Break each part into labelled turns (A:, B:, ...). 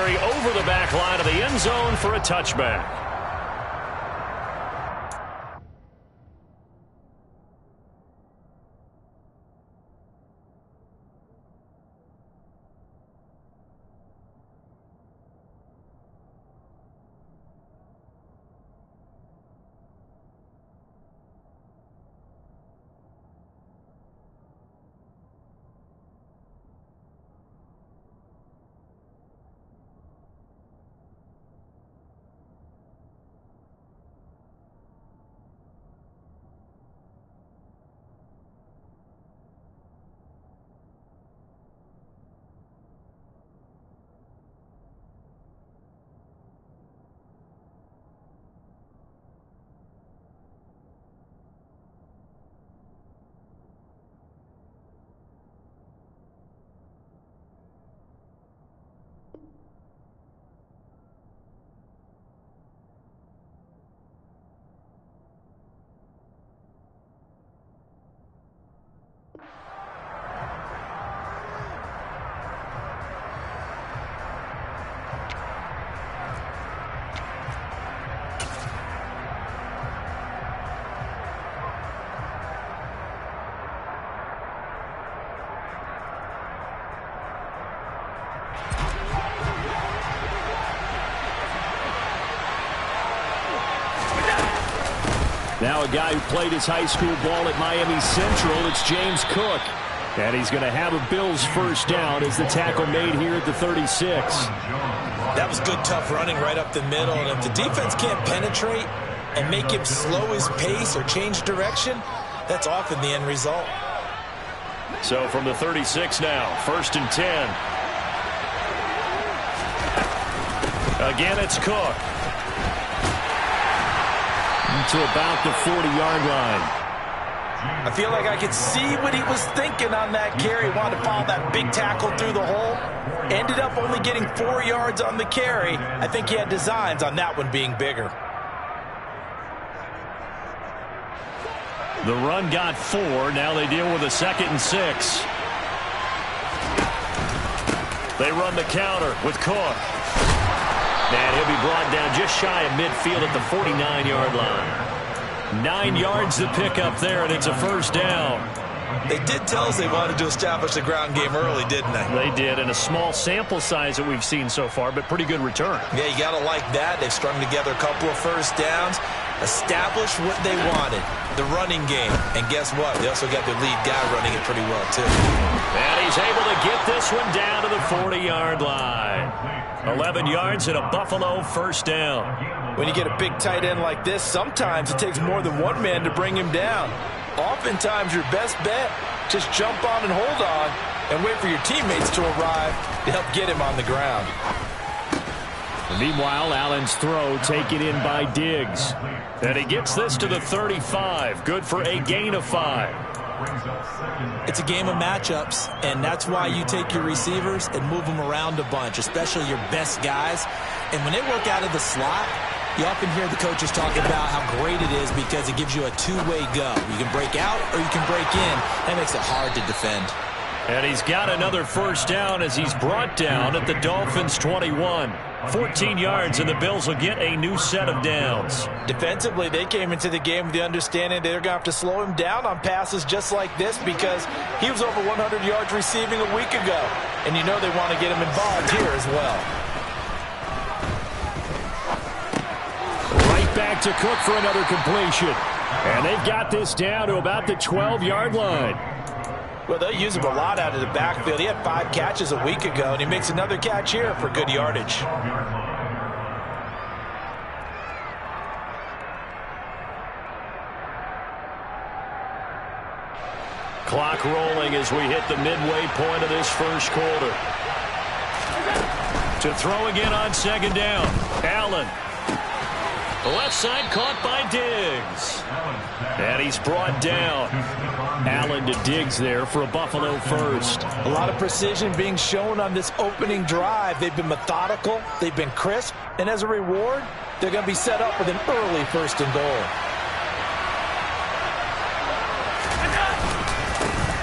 A: carry over the back line of the end zone for a touchback. Now a guy who played his high school ball at Miami Central, it's James Cook. And he's going to have a Bills first down as the tackle made here at the 36.
B: That was good, tough running right up the middle. And if the defense can't penetrate and make him slow his pace or change direction, that's often the end result.
A: So from the 36 now, 1st and 10. Again, it's Cook. To about the 40-yard line.
B: I feel like I could see what he was thinking on that carry. Wanted to follow that big tackle through the hole. Ended up only getting 4 yards on the carry. I think he had designs on that one being bigger.
A: The run got 4. Now they deal with a 2nd and 6. They run the counter with Cook. And he'll be brought down just shy of midfield at the 49-yard line. 9 yards to pick up there, and it's a first down.
B: They did tell us they wanted to establish the ground game early, didn't they?
A: They did, and a small sample size that we've seen so far, but pretty good return.
B: Yeah, you got to like that. They've strung together a couple of first downs, established what they wanted, the running game. And guess what? They also got their lead guy running it pretty well, too.
A: And he's able to get this one down to the 40-yard line. 11 yards and a Buffalo first down.
B: When you get a big tight end like this, sometimes it takes more than one man to bring him down. Oftentimes, your best bet, just jump on and hold on and wait for your teammates to arrive to help get him on the ground.
A: Meanwhile, Allen's throw taken in by Diggs. And he gets this to the 35. Good for a gain of 5.
B: It's a game of matchups, and that's why you take your receivers and move them around a bunch, especially your best guys. And when they work out of the slot, you often hear the coaches talking about how great it is because it gives you a two-way go. You can break out or you can break in. That makes it hard to defend.
A: And he's got another first down as he's brought down at the Dolphins' 21. 14 yards, and the Bills will get a new set of downs.
B: Defensively, they came into the game with the understanding they're going to have to slow him down on passes just like this because he was over 100 yards receiving a week ago. And you know they want to get him involved here as well.
A: Right back to Cook for another completion. And they've got this down to about the 12-yard line.
B: Well, they'll use him a lot out of the backfield. He had 5 catches a week ago, and he makes another catch here for good yardage.
A: Clock rolling as we hit the midway point of this first quarter. To throw again on second down. Allen. The left side caught by Diggs. And he's brought down. Allen to Diggs there for a Buffalo first.
B: A lot of precision being shown on this opening drive. They've been methodical. They've been crisp. And as a reward, they're going to be set up with an early 1st and goal.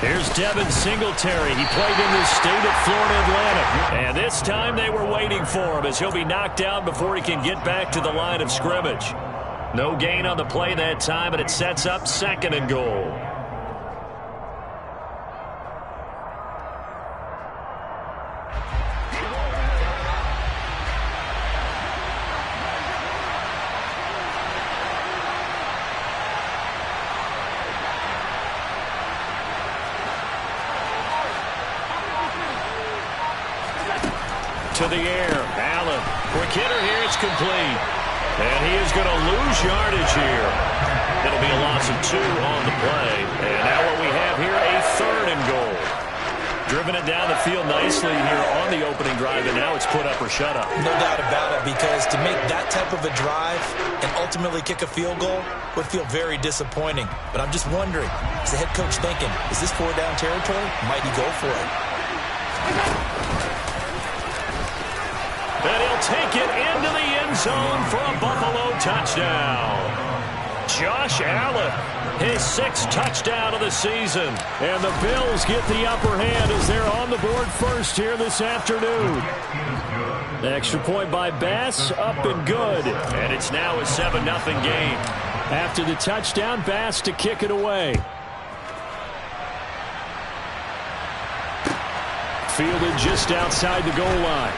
A: Here's Devin Singletary. He played in his state at Florida Atlantic. And this time they were waiting for him as he'll be knocked down before he can get back to the line of scrimmage. No gain on the play that time, and it sets up 2nd and goal. To the air. Allen. Quick hitter here. It's complete. And he is going to lose yardage here. It'll be a loss of 2 on the play. And now what we have here, a 3rd and goal. Driven it down the field nicely here on the opening drive, and now it's put up or shut up.
B: No doubt about it, because to make that type of a drive and ultimately kick a field goal would feel very disappointing. But I'm just wondering, is the head coach thinking, is this 4-down territory? Might he go for it?
A: And he'll take it into the end zone for a Buffalo touchdown. Josh Allen, his 6th touchdown of the season. And the Bills get the upper hand as they're on the board first here this afternoon. The extra point by Bass, up and good. And it's now a 7-0 game. After the touchdown, Bass to kick it away. Fielded just outside the goal line.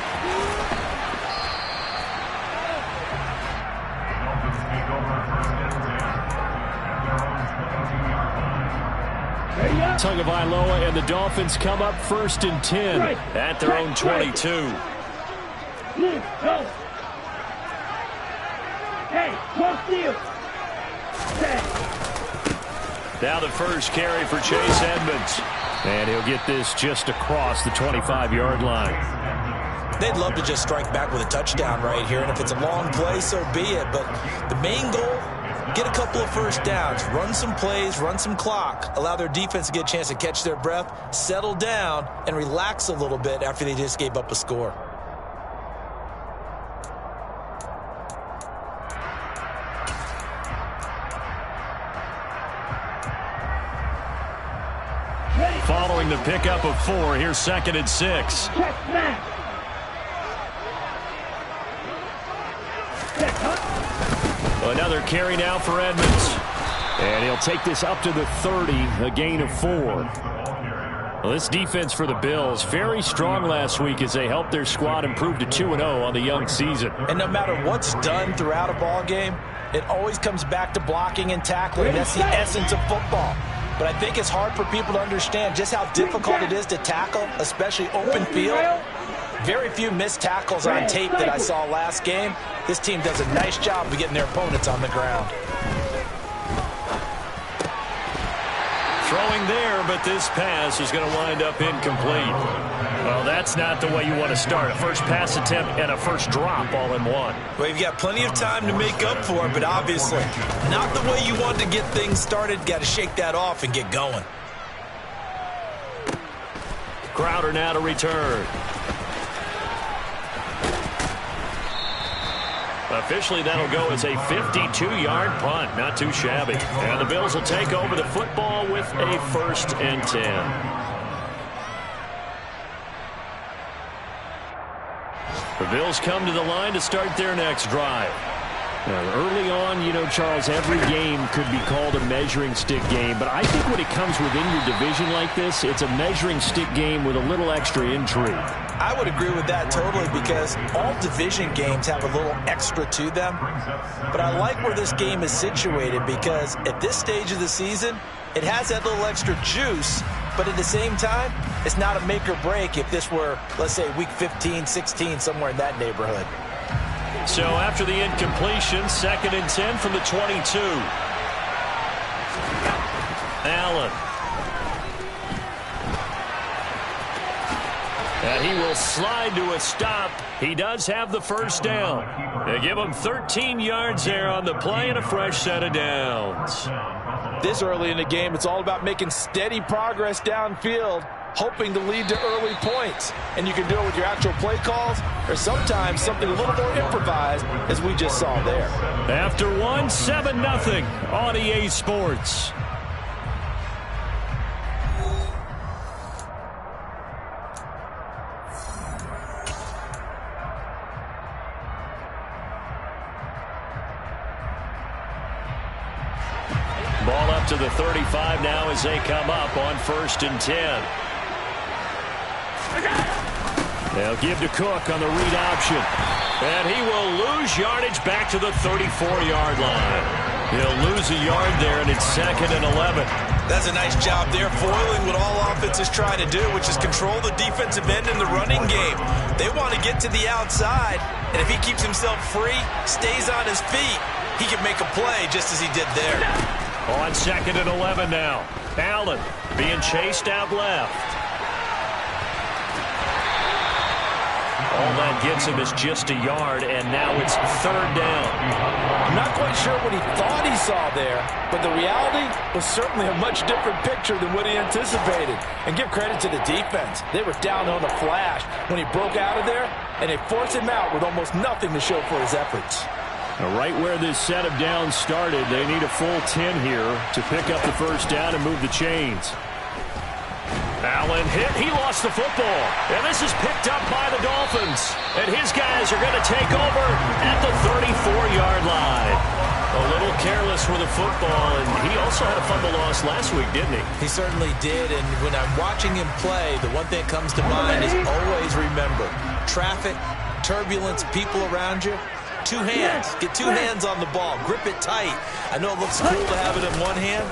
A: Tagovailoa and the Dolphins come up 1st and 10 at their own 22. Now the first carry for Chase Edmonds. And he'll get this just across the 25-yard line.
B: They'd love to just strike back with a touchdown right here. And if it's a long play, so be it. But the main goal, get a couple of first downs, run some plays, run some clock, allow their defense to get a chance to catch their breath, settle down, and relax a little bit after they just gave up a score.
A: Following the pickup of 4, here's 2nd and 6. Another carry now for Edmonds. And he'll take this up to the 30, a gain of 4. Well, this defense for the Bills, very strong last week as they helped their squad improve to 2-0 on the young season.
B: And no matter what's done throughout a ball game, it always comes back to blocking and tackling. That's the essence of football. But I think it's hard for people to understand just how difficult it is to tackle, especially open field. Very few missed tackles on tape that I saw last game. This team does a nice job of getting their opponents on the ground.
A: Throwing there, but this pass is going to wind up incomplete. Well, that's not the way you want to start. A first pass attempt and a first drop all in one.
B: Well, you've got plenty of time to make up for it, but obviously not the way you want to get things started. Got to shake that off and get going.
A: Crowder now to return. Officially, that'll go as a 52-yard punt. Not too shabby. And the Bills will take over the football with a 1st and 10. The Bills come to the line to start their next drive. Now, early on, you know, Charles, every game could be called a measuring stick game. But I think when it comes within your division like this, it's a measuring stick game with a little extra intrigue.
B: I would agree with that totally, because all division games have a little extra to them. But I like where this game is situated, because at this stage of the season, it has that little extra juice. But at the same time, it's not a make or break if this were, let's say, week 15, 16, somewhere in that neighborhood.
A: So after the incompletion, 2nd and 10 from the 22. Allen. And he will slide to a stop. He does have the first down. They give him 13 yards there on the play and a fresh set of downs.
C: This early in the game, it's all about making steady progress downfield, hoping to lead to early points. And you can do it with your actual play calls, or sometimes something a little more improvised, as we just saw there.
A: After 7-0 on EA Sports. Ball up to the 35 now as they come up on 1st and 10. They'll give to Cook on the read option. And he will lose yardage back to the 34-yard line. He'll lose a yard there, and it's 2nd and 11.
B: That's a nice job there, foiling what all offenses try to do, which is control the defensive end in the running game. They want to get to the outside, and if he keeps himself free, stays on his feet, he can make a play just as he did there.
A: On 2nd and 11 now. Allen being chased out left. All that gets him is just a yard, and now it's 3rd down.
C: I'm not quite sure what he thought he saw there, but the reality was certainly a much different picture than what he anticipated. And give credit to the defense. They were down on the flash when he broke out of there, and they forced him out with almost nothing to show for his efforts.
A: Now, right where this set of downs started, they need a full 10 here to pick up the 1st down and move the chains. Allen hit. He lost the football. And this is picked up by the Dolphins. And his guys are going to take over at the 34-yard line. A little careless with the football, and he also had a fumble loss last week, didn't he?
B: He certainly did, and when I'm watching him play, the one thing that comes to mind is always remember, traffic, turbulence, people around you, 2 hands. Get 2 hands on the ball. Grip it tight. I know it looks cool to have it in one hand.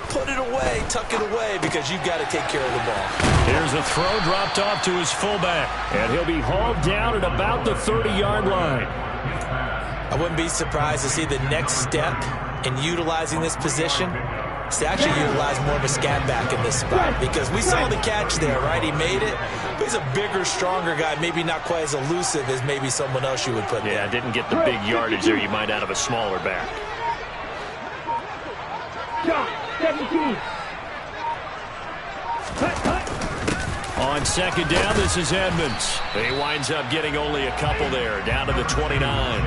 B: Put it away, tuck it away, because you've got to take care of the ball.
A: Here's a throw dropped off to his fullback, and he'll be hauled down at about the 30-yard line.
B: I wouldn't be surprised to see the next step in utilizing this position is to actually utilize more of a scat back in this spot, because we saw the catch there, right? He made it, but he's a bigger, stronger guy, maybe not quite as elusive as maybe someone else you would put there.
A: Yeah, didn't get the big yardage there you might out of a smaller back. On 2nd down, this is Edmonds. He winds up getting only a couple there, down to the 29.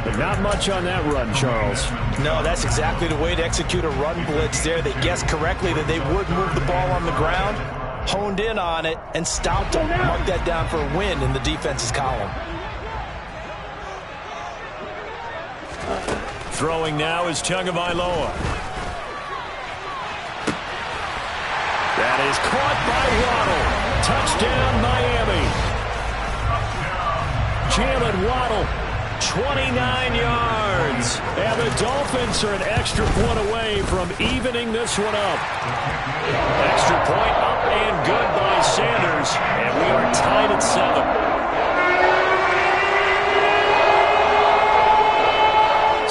A: But not much on that run, Charles.
C: No, that's exactly the way to execute a run blitz there. They guessed correctly that they would move the ball on the ground, honed in on it, and stopped them. Mark that down for a win in the defense's column.
A: Throwing now is Tagovailoa. That is caught by Waddle. Touchdown, Miami. Jalen Waddle, 29 yards. And the Dolphins are an extra point away from evening this one up. Extra point up and good by Sanders. And we are tied at 7.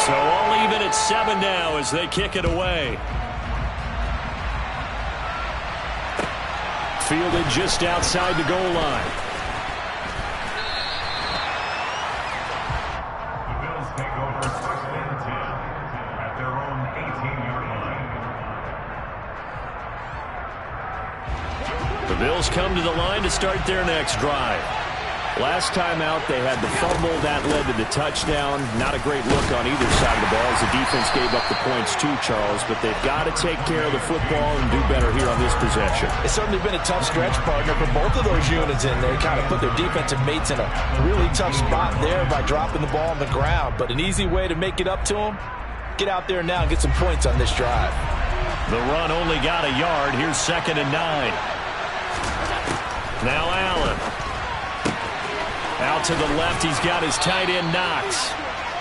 A: So all even at 7 now as they kick it away. Fielded just outside the goal line.
D: The Bills take over 1st and 10 at their own 18-yard line.
A: The Bills come to the line to start their next drive. Last time out, they had the fumble that led to the touchdown. Not a great look on either side of the ball as the defense gave up the points too, Charles. But they've got to take care of the football and do better here on this possession.
C: It's certainly been a tough stretch, partner, for both of those units in there. Kind of put their defensive mates in a really tough spot there by dropping the ball on the ground. But an easy way to make it up to them, get out there now and get some points on this drive.
A: The run only got a yard. Here's 2nd and 9. Now Allen. Out to the left, he's got his tight end Knox.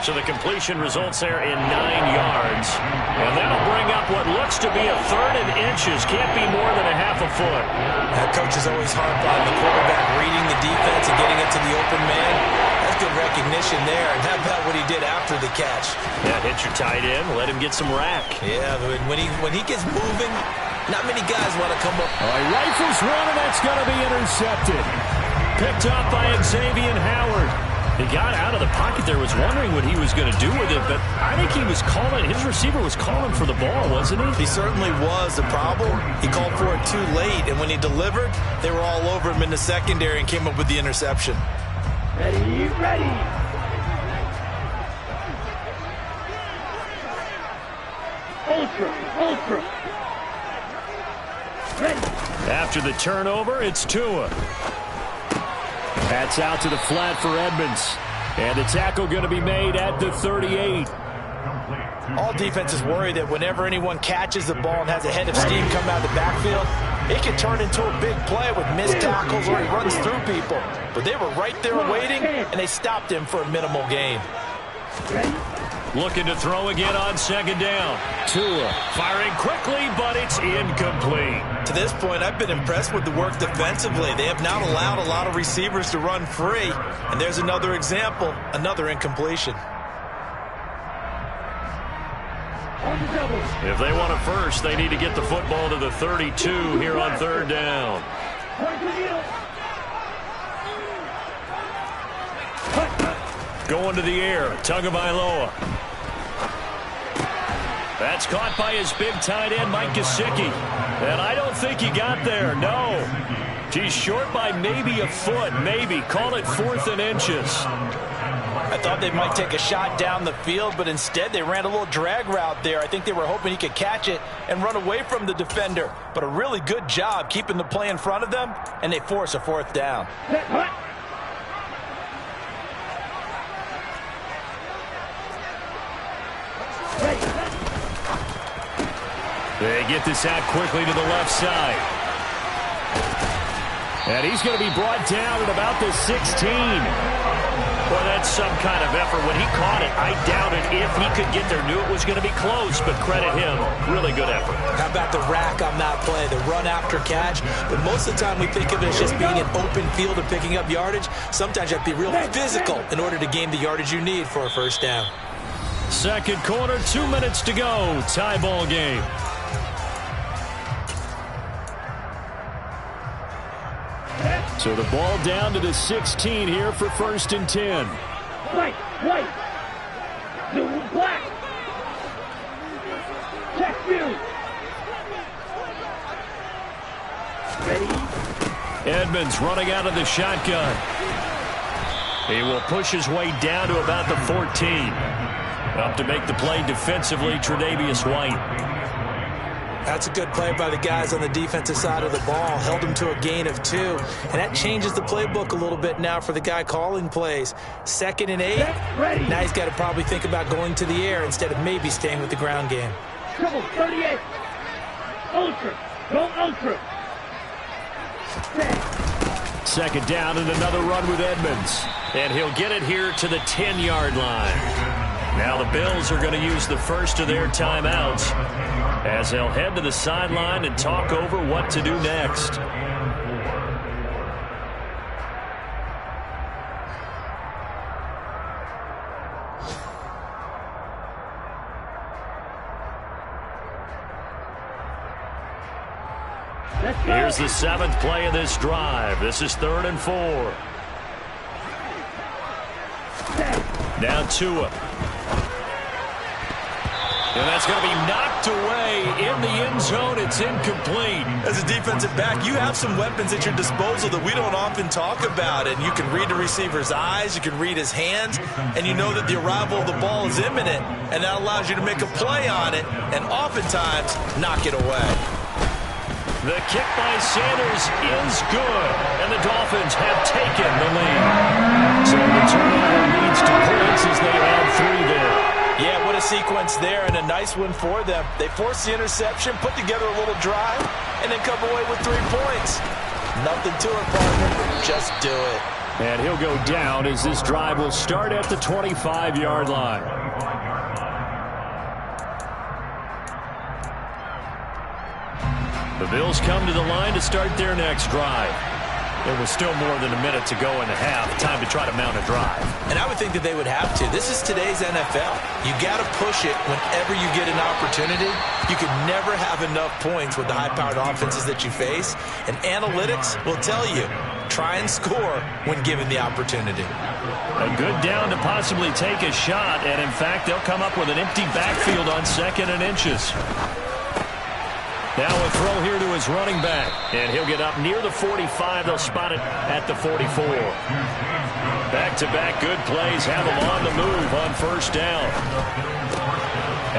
A: So the completion results there in 9 yards. And that'll bring up what looks to be a 3rd and inches. Can't be more than a half a foot.
B: That coach is always hard on the quarterback reading the defense and getting it to the open man. That's good recognition there. And how about what he did after the catch?
A: Yeah, hit your tight end, let him get some rack.
B: Yeah, when he gets moving, not many guys want to come up.
A: All right, rifles one, and that's going to be intercepted. Picked up by Xavier Howard. He got out of the pocket there, was wondering what he was going to do with it, but I think he was calling, his receiver was calling for the ball, wasn't he?
B: He certainly was. The problem, he called for it too late, and when he delivered, they were all over him in the secondary and came up with the interception.
E: Ready. Ultra. Ready.
A: After the turnover, it's Tua. That's out to the flat for Edmonds. And the tackle going to be made at the 38.
C: All defenses worry that whenever anyone catches the ball and has a head of steam come out of the backfield, it can turn into a big play with missed tackles or he runs through people. But they were right there waiting, and they stopped him for a minimal gain.
A: Looking to throw again on second down. Tua firing quickly, but it's incomplete.
B: To this point, I've been impressed with the work defensively. They have not allowed a lot of receivers to run free. And there's another example, another incompletion.
A: If they want a first, they need to get the football to the 32 here on third down. Going to the air, Tagovailoa. That's caught by his big tight end, Mike Gesicki. And I don't think he got there, no. He's short by maybe a foot, maybe. Call it 4th and inches.
B: I thought they might take a shot down the field, but instead they ran a little drag route there. I think they were hoping he could catch it and run away from the defender. But a really good job keeping the play in front of them, and they force a 4th down.
A: They get this out quickly to the left side. And he's going to be brought down at about the 16. Boy, that's some kind of effort. When he caught it, I doubted if he could get there. Knew it was going to be close, but credit him. Really good effort.
B: How about the rack on that play, the run after catch? But most of the time we think of it as just being an open field and picking up yardage. Sometimes you have to be real physical in order to gain the yardage you need for a first down.
A: Second quarter, 2 minutes to go. Tie ball game. So the ball down to the 16 here for 1st and 10.
E: White, blue, black. Check you. Ready?
A: Edmonds running out of the shotgun. He will push his way down to about the 14. Up to make the play defensively, Tre'Davious White.
B: That's a good play by the guys on the defensive side of the ball. Held them to a gain of 2. And that changes the playbook a little bit now for the guy calling plays. 2nd and 8. Now he's got to probably think about going to the air instead of maybe staying with the ground game.
E: Triple 38. Ultra. Go ultra.
A: Second down and another run with Edmonds. And he'll get it here to the 10-yard line. Now the Bills are going to use the first of their timeouts as they'll head to the sideline and talk over what to do next. Here's the 7th play of this drive. This is 3rd and 4. Now Tua. And that's going to be knocked away in the end zone. It's incomplete.
B: As a defensive back, you have some weapons at your disposal that we don't often talk about. And you can read the receiver's eyes, you can read his hands, and you know that the arrival of the ball is imminent. And that allows you to make a play on it and oftentimes knock it away.
A: The kick by Sanders is good. And the Dolphins have taken the lead. So the turnover leads to points as they add 3 there.
B: Yeah, what a sequence there, and a nice one for them. They forced the interception, put together a little drive, and then come away with 3 points. Nothing to it, partner. Just do it.
A: And he'll go down as this drive will start at the 25-yard line. The Bills come to the line to start their next drive. There was still more than a minute to go in the half. Time to try to mount a drive.
B: And I would think that they would have to. This is today's NFL. You got to push it whenever you get an opportunity. You can never have enough points with the high-powered offenses that you face. And analytics will tell you, try and score when given the opportunity.
A: A good down to possibly take a shot. And, in fact, they'll come up with an empty backfield on 2nd and inches. Now a throw here to his running back. And he'll get up near the 45. They'll spot it at the 44. Back-to-back good plays have him on the move on 1st down.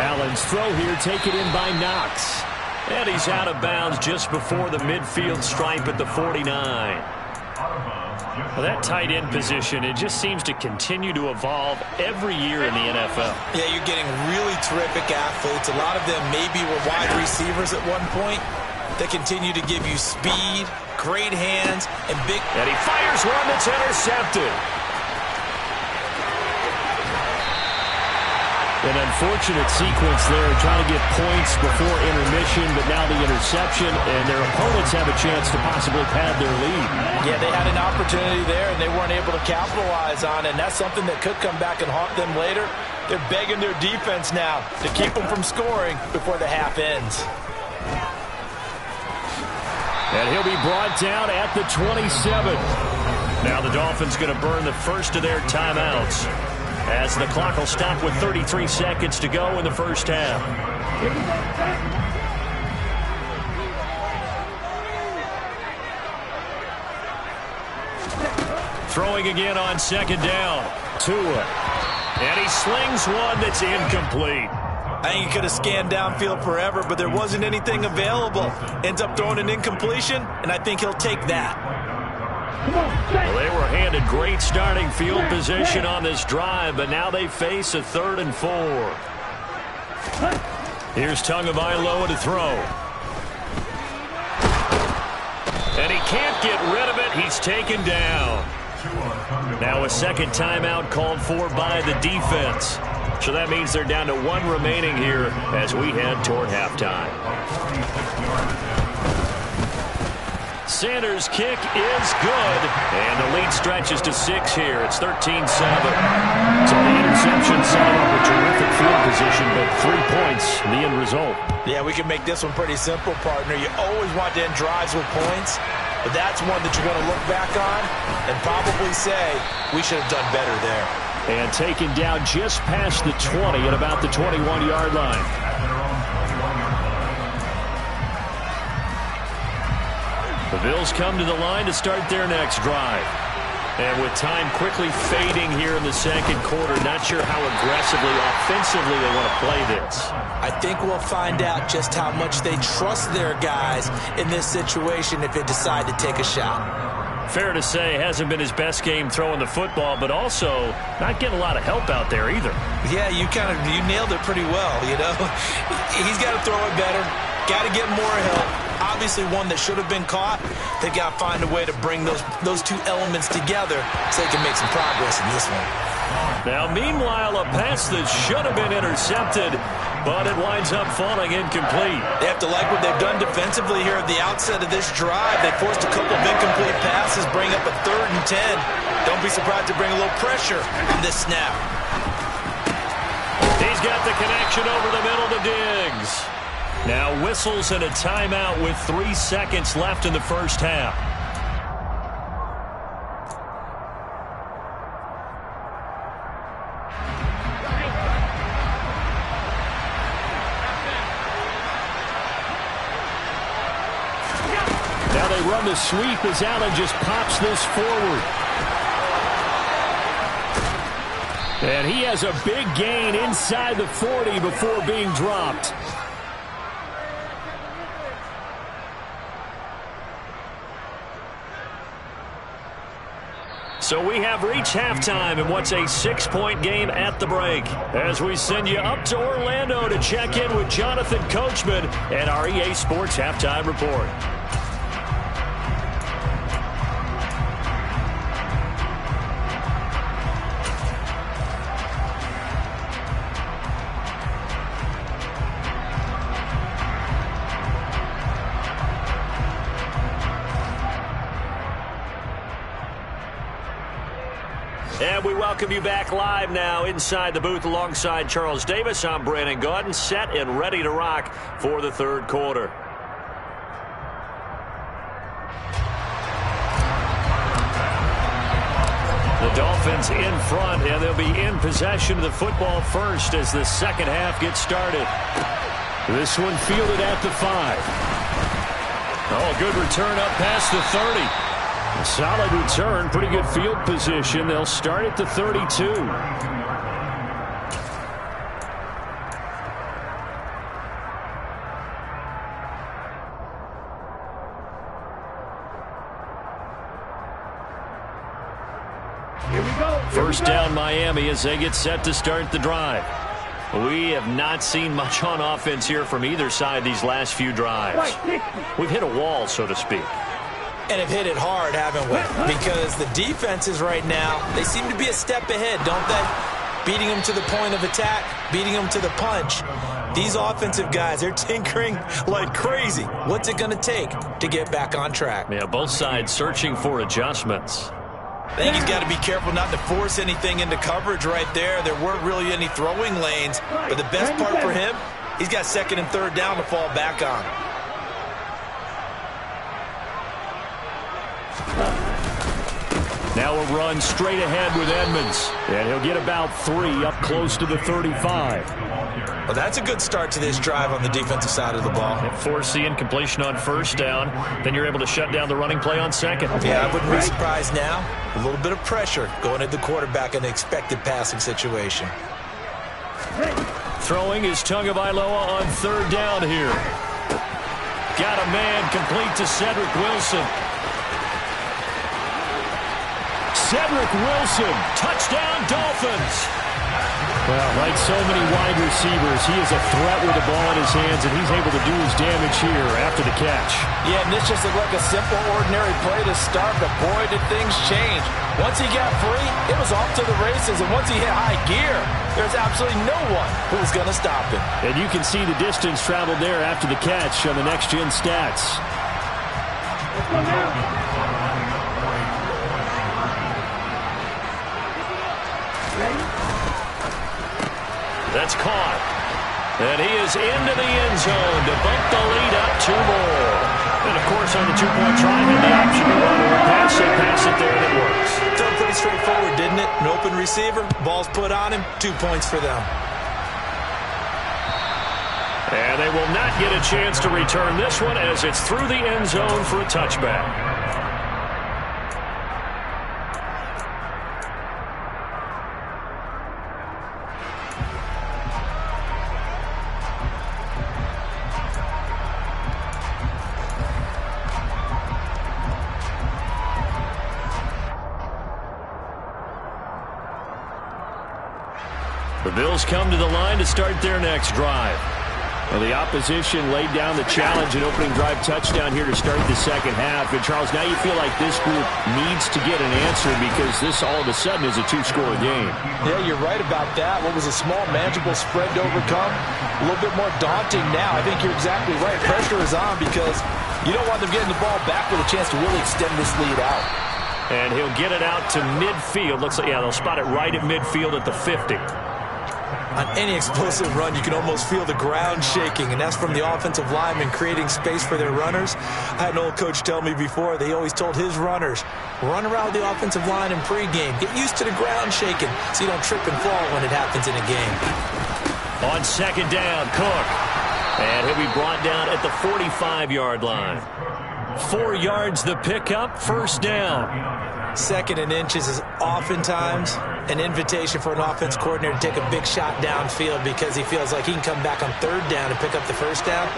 A: Allen's throw here taken in by Knox. And he's out of bounds just before the midfield stripe at the 49. Well, that tight end position, it just seems to continue to evolve every year in the NFL.
B: Yeah, you're getting really terrific athletes. A lot of them maybe were wide receivers at one point. They continue to give you speed, great hands, and big...
A: And he fires one that's intercepted. An unfortunate sequence there, trying to get points before intermission, but now the interception, and their opponents have a chance to possibly pad their lead.
C: Yeah, they had an opportunity there, and they weren't able to capitalize on it, and that's something that could come back and haunt them later. They're begging their defense now to keep them from scoring before the half ends.
A: And he'll be brought down at the 27. Now the Dolphins going to burn the first of their timeouts, as the clock will stop with 33 seconds to go in the first half. Throwing again on second down. Tua. And he slings one that's incomplete.
C: I think he could have scanned downfield forever, but there wasn't anything available. Ends up throwing an incompletion, and I think he'll take that.
A: Well, they were handed great starting field position on this drive, but now they face a 3rd and 4. Here's Tagovailoa to throw. And he can't get rid of it. He's taken down. Now a second timeout called for by the defense. So that means they're down to 1 remaining here as we head toward halftime. Sanders' kick is good, and the lead stretches to 6 here. It's 13-7. So the interception set up a terrific field position, but 3 points, the end result.
C: Yeah, we can make this one pretty simple, partner. You always want to end drives with points, but that's one that you're going to look back on and probably say, we should have done better there.
A: And taken down just past the 20 at about the 21-yard line. The Bills come to the line to start their next drive. And with time quickly fading here in the second quarter, not sure how aggressively, offensively they want to play this.
B: I think we'll find out just how much they trust their guys in this situation if they decide to take a shot.
A: Fair to say, hasn't been his best game throwing the football, but also not getting a lot of help out there either.
B: Yeah, you nailed it pretty well, you know. He's got to throw it better, got to get more help. Obviously one that should have been caught. They got to find a way to bring those two elements together so they can make some progress in this one.
A: Now, meanwhile, a pass that should have been intercepted, but it winds up falling incomplete.
C: They have to like what they've done defensively here at the outset of this drive. They forced a couple of incomplete passes, bring up a 3rd and 10. Don't be surprised to bring a little pressure on this snap.
A: He's got the connection over the middle to Diggs. Now whistles and a timeout with 3 seconds left in the first half. Now they run the sweep as Allen just pops this forward. And he has a big gain inside the 40 before being dropped. So we have reached halftime in what's a 6-point game at the break, as we send you up to Orlando to check in with Jonathan Coachman and our EA Sports Halftime Report. And we welcome you back live now inside the booth alongside Charles Davis. I'm Brandon Gaudin, set and ready to rock for the 3rd quarter. The Dolphins in front, and they'll be in possession of the football first as the second half gets started. This one fielded at the 5. Oh, good return up past the 30. A solid return, pretty good field position. They'll start at the 32. Miami as they get set to start the drive. We have not seen much on offense here from either side these last few drives. We've hit a wall, so to speak.
B: And have hit it hard, haven't we? Because the defenses right now, they seem to be a step ahead, don't they? Beating them to the point of attack, beating them to the punch. These offensive guys, they're tinkering like crazy. What's it going to take to get back on track?
A: Yeah, both sides searching for adjustments.
B: I think he's got to be careful not to force anything into coverage right there. There weren't really any throwing lanes. But the best part for him, he's got second and third down to fall back on.
A: Now a run straight ahead with Edmonds. And he'll get about 3 up close to the 35.
B: Well, that's a good start to this drive on the defensive side of the ball.
A: Force the incompletion on first down. Then you're able to shut down the running play on second.
B: Yeah, I wouldn't be surprised now. A little bit of pressure going at the quarterback in an expected passing situation.
A: Throwing is Tagovailoa on third down here. Got a man complete to Cedric Wilson. Cedric Wilson, touchdown Dolphins. Well, like so many wide receivers, he is a threat with the ball in his hands, and he's able to do his damage here after the catch.
C: Yeah, and this just looked like a simple, ordinary play to start, but boy, did things change. Once he got free, it was off to the races, and once he hit high gear, there's absolutely no one who was going to stop him.
A: And you can see the distance traveled there after the catch on the next-gen stats.
E: Let's go now.
A: That's caught. And he is into the end zone to bump the lead up 2 more. And, of course, on the 2-point try, had the option to run or pass it there, and it works.
B: Felt pretty straightforward, didn't it? An open receiver, ball's put on him, 2 points for them.
A: And they will not get a chance to return this one as it's through the end zone for a touchback. The Bills come to the line to start their next drive. Well, the opposition laid down the challenge and opening drive touchdown here to start the second half. And, Charles, now you feel like this group needs to get an answer because this all of a sudden is a 2-score game.
C: Yeah, you're right about that. What was a small, manageable spread to overcome, a little bit more daunting now. I think you're exactly right. Pressure is on because you don't want them getting the ball back with a chance to really extend this lead out.
A: And he'll get it out to midfield. Looks like, yeah, they'll spot it right at midfield at the 50.
B: On any explosive run, you can almost feel the ground shaking, and that's from the offensive linemen creating space for their runners. I had an old coach tell me before, they always told his runners, run around the offensive line in pregame. Get used to the ground shaking so you don't trip and fall when it happens in a game.
A: On second down, Cook. And he'll be brought down at the 45-yard line. 4 yards the pickup, first down.
B: Second and inches is oftentimes an invitation for an offense coordinator to take a big shot downfield because he feels like he can come back on third down and pick up the first down.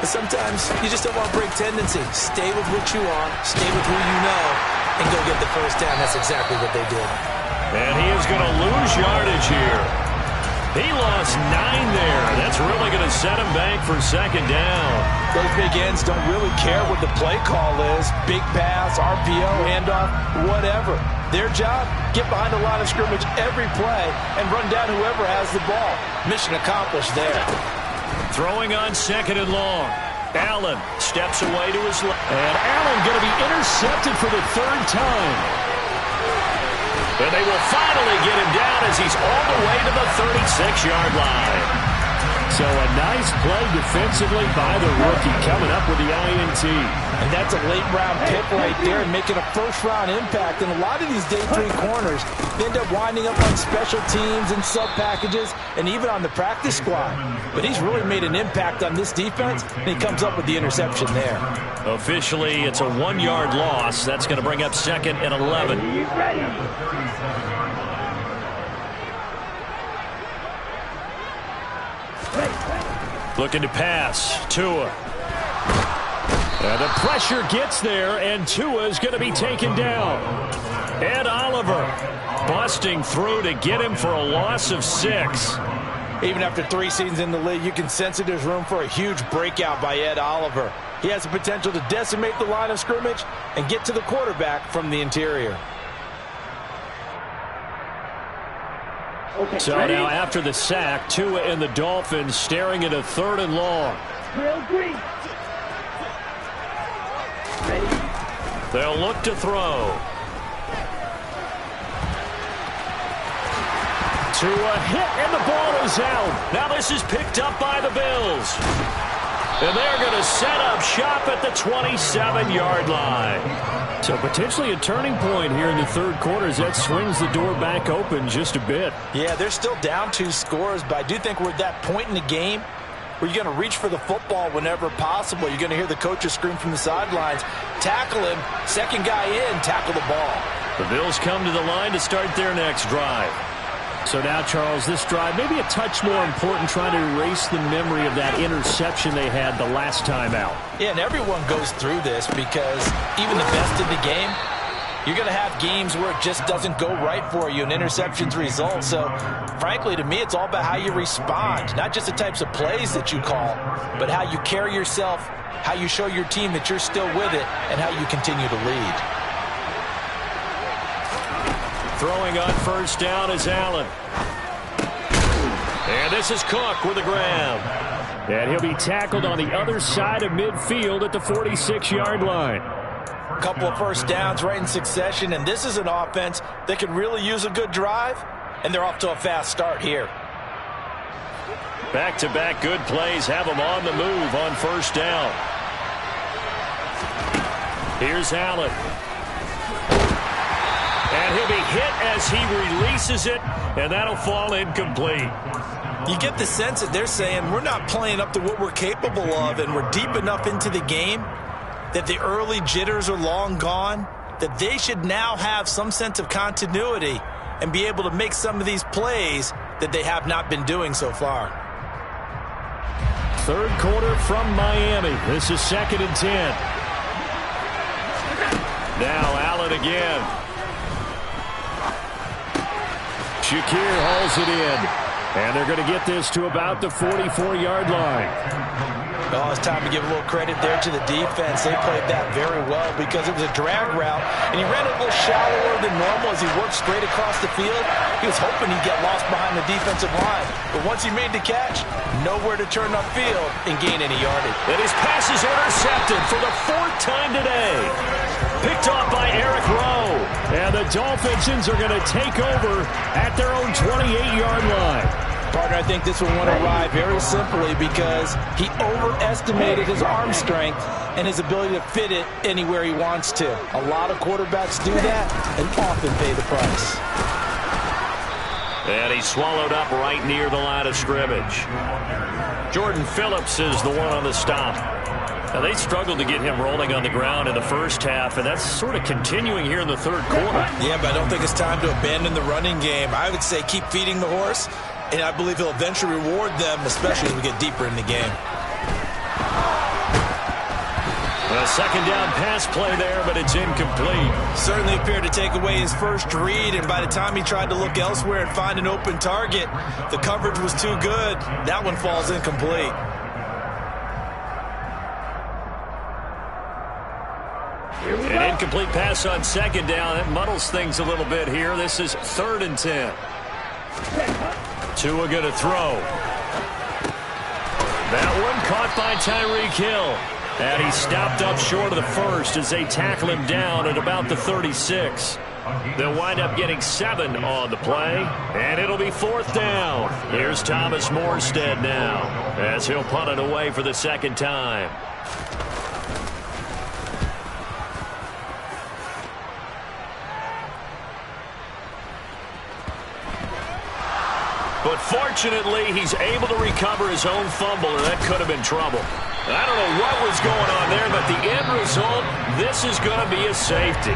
B: But sometimes you just don't want to break tendency. Stay with what you are, stay with who you know, and go get the first down. That's exactly what they did.
A: And he is going to lose yardage here. He lost 9 there. That's really going to set him back for second down.
C: Those big ends don't really care what the play call is. Big pass, RPO, handoff, whatever. Their job, get behind the line of scrimmage every play and run down whoever has the ball. Mission accomplished there.
A: Throwing on second and long. Allen steps away to his left. And Allen going to be intercepted for the 3rd time. And they will finally get him down as he's all the way to the 36-yard line. So a nice play defensively by the rookie coming up with the INT.
C: And that's a late-round pick right there, making a first-round impact. And a lot of these day 3 corners end up winding up on special teams and sub-packages and even on the practice squad. But he's really made an impact on this defense, and he comes up with the interception there.
A: Officially, it's a 1-yard loss. That's going to bring up second and 11.
E: He's ready.
A: Looking to pass. Tua. And the pressure gets there, and Tua is going to be taken down. Ed Oliver busting through to get him for a loss of 6.
C: Even after 3 seasons in the league, you can sense that there's room for a huge breakout by Ed Oliver. He has the potential to decimate the line of scrimmage and get to the quarterback from the interior.
E: Okay,
A: So
E: ready?
A: now after the sack, Tua and the Dolphins staring at a 3rd and long.
E: Drill green. Ready?
A: They'll look to throw. Tua hit, and the ball is out. Now this is picked up by the Bills. And they're going to set up shop at the 27-yard line. So potentially a turning point here in the 3rd quarter as that swings the door back open just a bit.
C: Yeah, they're still down 2 scores, but I do think we're at that point in the game where you're going to reach for the football whenever possible. You're going to hear the coaches scream from the sidelines, tackle him, second guy in, tackle the ball.
A: The Bills come to the line to start their next drive. So now, Charles, this drive maybe a touch more important, trying to erase the memory of that interception they had the last time out.
C: Yeah, and everyone goes through this because even the best in the game, you're going to have games where it just doesn't go right for you and interceptions result. So, frankly, to me, it's all about how you respond, not just the types of plays that you call, but how you carry yourself, how you show your team that you're still with it, and how you continue to lead.
A: Throwing on 1st down is Allen. And this is Cook with a grab. And he'll be tackled on the other side of midfield at the 46-yard line.
C: A couple of 1st downs right in succession, and this is an offense that could really use a good drive, and they're off to a fast start here.
A: Back-to-back good plays have them on the move on 1st down. Here's Allen. And he'll be hit as he releases it, and that'll fall incomplete.
B: You get the sense that they're saying we're not playing up to what we're capable of, and we're deep enough into the game that the early jitters are long gone, that they should now have some sense of continuity and be able to make some of these plays that they have not been doing so far.
A: 3rd quarter from Miami. This is 2nd and 10. Now Allen again. Shakir hauls it in. And they're going to get this to about the 44-yard line.
C: Oh, it's time to give a little credit there to the defense. They played that very well because it was a drag route, and he ran a little shallower than normal as he worked straight across the field. He was hoping he'd get lost behind the defensive line. But once he made the catch, nowhere to turn upfield and gain any yardage.
A: And his pass is intercepted for the 4th time today. Picked off by Eric Rowe. And the Dolphins are going to take over at their own 28-yard line.
C: Partner, I think this one went awry very simply because he overestimated his arm strength and his ability to fit it anywhere he wants to. A lot of quarterbacks do that and often pay the price.
A: And he's swallowed up right near the line of scrimmage. Jordan Phillips is the one on the stop. Now, they struggled to get him rolling on the ground in the 1st half, and that's sort of continuing here in the 3rd quarter.
B: Yeah, but I don't think it's time to abandon the running game. I would say keep feeding the horse, and I believe he'll eventually reward them, especially as we get deeper in the game.
A: A 2nd down pass play there, but it's incomplete.
B: Certainly appeared to take away his first read, and by the time he tried to look elsewhere and find an open target, the coverage was too good. That one falls incomplete.
A: An incomplete pass on 2nd down. That muddles things a little bit here. This is 3rd and 10. Tua going to throw. That one caught by Tyreek Hill. And he stopped up short of the 1st as they tackle him down at about the 36. They'll wind up getting 7 on the play. And it'll be 4th down. Here's Thomas Morstead now as he'll punt it away for the 2nd time. But fortunately, he's able to recover his own fumble, and that could have been trouble. I don't know what was going on there, but the end result, this is going to be a safety.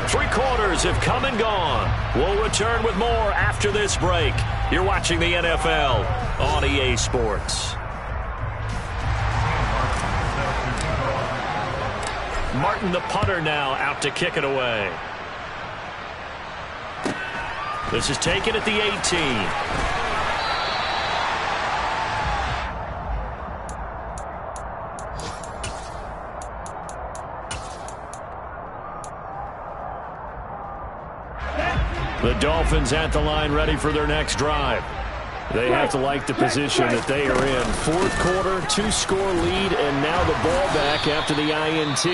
A: 3 quarters have come and gone. We'll return with more after this break. You're watching the NFL on EA Sports. Martin, the punter, now out to kick it away. This is taken at the 18. The Dolphins at the line ready for their next drive. They have to like the position that they are in. Fourth quarter, 2-score lead, and now the ball back after the INT.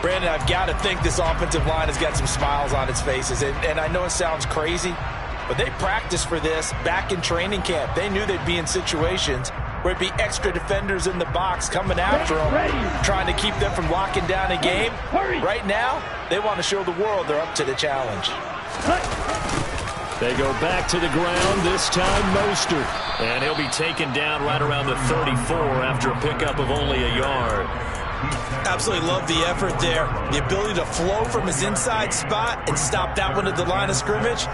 B: Brandon, I've got to think this offensive line has got some smiles on its faces. And I know it sounds crazy, but they practiced for this back in training camp. They knew they'd be in situations where it'd be extra defenders in the box coming after them, trying to keep them from locking down a game. Right now, they want to show the world they're up to the challenge.
A: They go back to the ground, this time Mostert. And he'll be taken down right around the 34 after a pickup of only a yard.
B: Absolutely love the effort there. The ability to flow from his inside spot and stop that one at the line of scrimmage.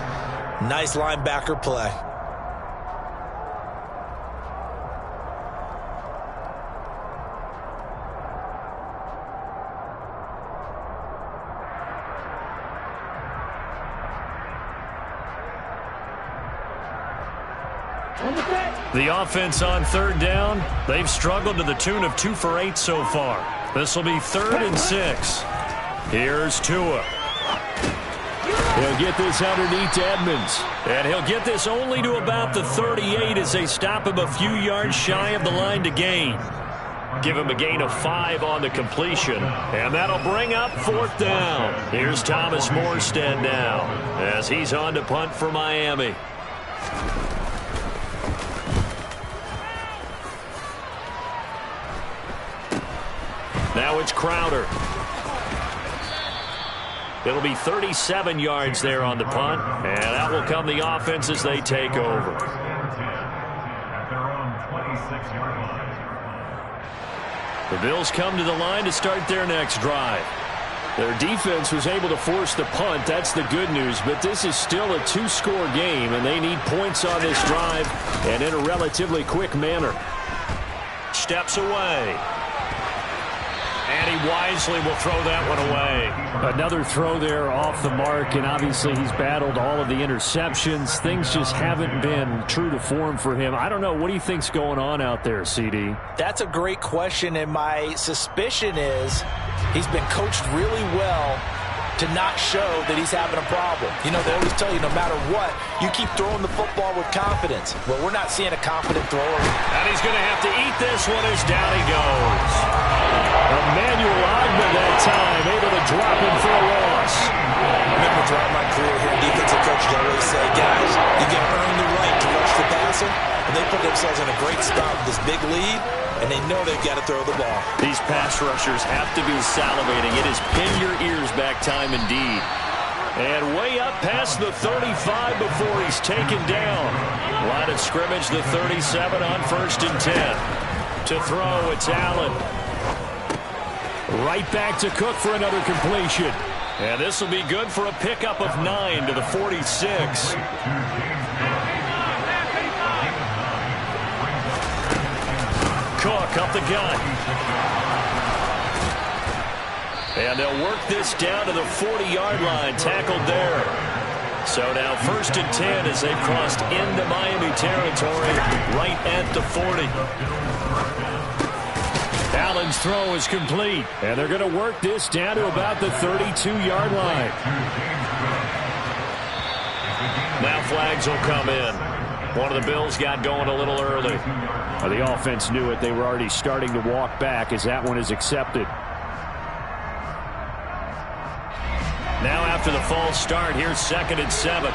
B: Nice linebacker play.
A: The offense on third down, they've struggled to the tune of 2 for 8 so far. This will be 3rd and 6. Here's Tua. He'll get this underneath to Edmonds. And he'll get this only to about the 38 as they stop him a few yards shy of the line to gain. Give him a gain of 5 on the completion. And that'll bring up 4th down. Here's Thomas Morstead now as he's on to punt for Miami. Now it's Crowder. It'll be 37 yards there on the punt, and out will come the offense as they take over.
D: At their own 26-yard line.
A: The Bills come to the line to start their next drive. Their defense was able to force the punt. That's the good news, but this is still a 2-score game, and they need points on this drive and in a relatively quick manner. Steps away. And he wisely will throw that one away. Another throw there off the mark, and obviously he's battled all of the interceptions. Things just haven't been true to form for him. I don't know. What do you think's going on out there, CD?
B: That's a great question, and my suspicion is he's been coached really well to not show that he's having a problem. You know, they always tell you no matter what, you keep throwing the football with confidence. Well, we're not seeing a confident thrower.
A: And he's going to have to eat this one as down he goes. Emmanuel Ogbah that time, able to drop him for a loss.
B: I remember throughout my career here, defensive coaches always say, guys, you got to earn the right to rush the passer. And they put themselves in a great spot with this big lead, and they know they've got to throw the ball.
A: These pass rushers have to be salivating. It is pin your ears back time indeed. And way up past the 35 before he's taken down. Line of scrimmage, the 37 on 1st and 10. To throw, it's Allen. Right back to Cook for another completion. And this will be good for a pickup of 9 to the 46. Cook up the gut. And they'll work this down to the 40-yard line, tackled there. So now 1st and 10 as they've crossed into Miami territory right at the 40. Allen's throw is complete, and they're going to work this down to about the 32-yard line. Now flags will come in. One of the Bills got going a little early. The offense knew it. They were already starting to walk back as that one is accepted. Now after the false start, here's 2nd and 7.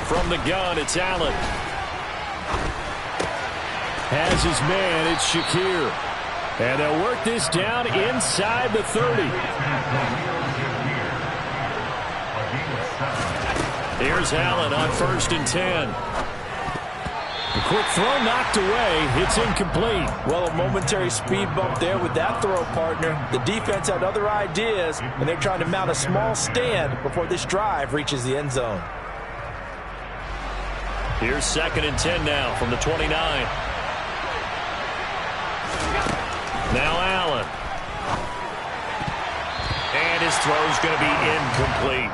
A: From the gun, it's Allen. Has his man, it's Shakir. And they'll work this down inside the 30. Here's Allen on 1st and 10. A quick throw knocked away. It's incomplete.
B: Well, a momentary speed bump there with that throw, partner. The defense had other ideas, and they're trying to mount a small stand before this drive reaches the end zone.
A: Here's 2nd and 10 now from the 29. Now Allen. And his throw's going to be incomplete.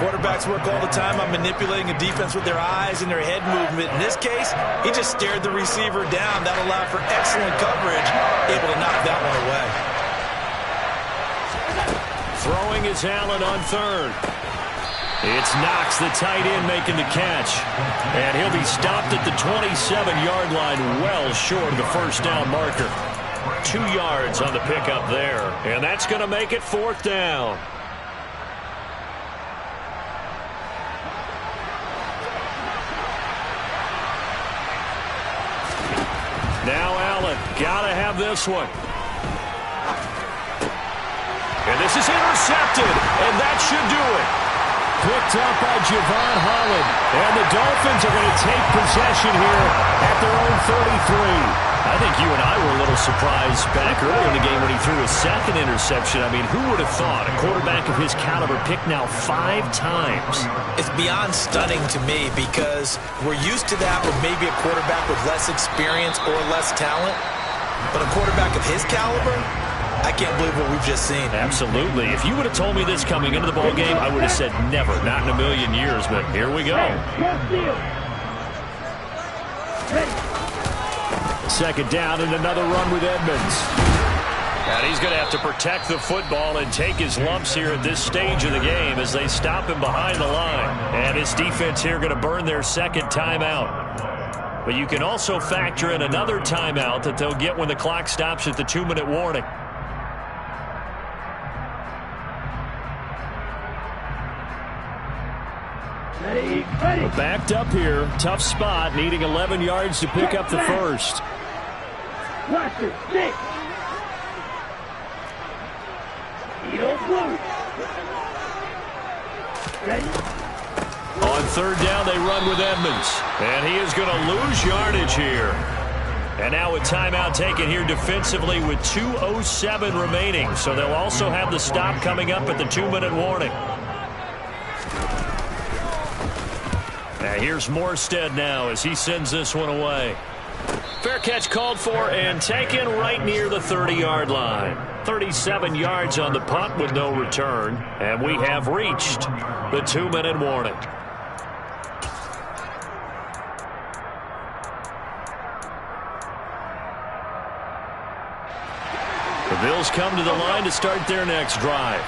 B: Quarterbacks work all the time on manipulating a defense with their eyes and their head movement. In this case, he just stared the receiver down. That allowed for excellent coverage, able to knock that one away.
A: Throwing is Allen on third. It's Knox, the tight end, making the catch. And he'll be stopped at the 27-yard line, well short of the first down marker. 2 yards on the pickup there. And that's going to make it 4th down. Now Allen, gotta have this one. And this is intercepted, and that should do it. Picked up by Javon Holland. And the Dolphins are going to take possession here at their own 33. I think you and I were a little surprised back earlier in the game when he threw his second interception. I mean, who would have thought a quarterback of his caliber picked now 5 times?
B: It's beyond stunning to me because we're used to that with maybe a quarterback with less experience or less talent. But a quarterback of his caliber, I can't believe what we've just seen.
A: Absolutely. If you would have told me this coming into the ball game, I would have said never, not in a million years. But here we go. Second down and another run with Edmonds. And he's going to have to protect the football and take his lumps here at this stage of the game as they stop him behind the line. And his defense here going to burn their second timeout. But you can also factor in another timeout that they'll get when the clock stops at the 2-minute warning. Backed up here. Tough spot. Needing 11 yards to pick up the first.
E: Watch it. 6. Ready?
A: On third down, they run with Edmonds. And he is going to lose yardage here. And now a timeout taken here defensively with 2:07 remaining. So they'll also have the stop coming up at the 2-minute warning. Now here's Morstead now as he sends this one away. Fair catch called for and taken right near the 30-yard line. 37 yards on the punt with no return. And we have reached the 2-minute warning. The Bills come to the line to start their next drive.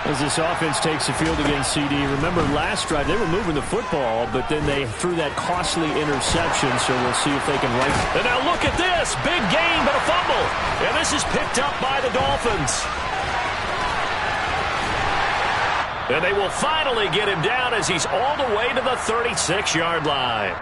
A: As this offense takes the field against CD, remember last drive they were moving the football, but then they threw that costly interception, so we'll see if they can right. And now look at this. Big gain, but a fumble. And this is picked up by the Dolphins. And they will finally get him down as he's all the way to the 36-yard line.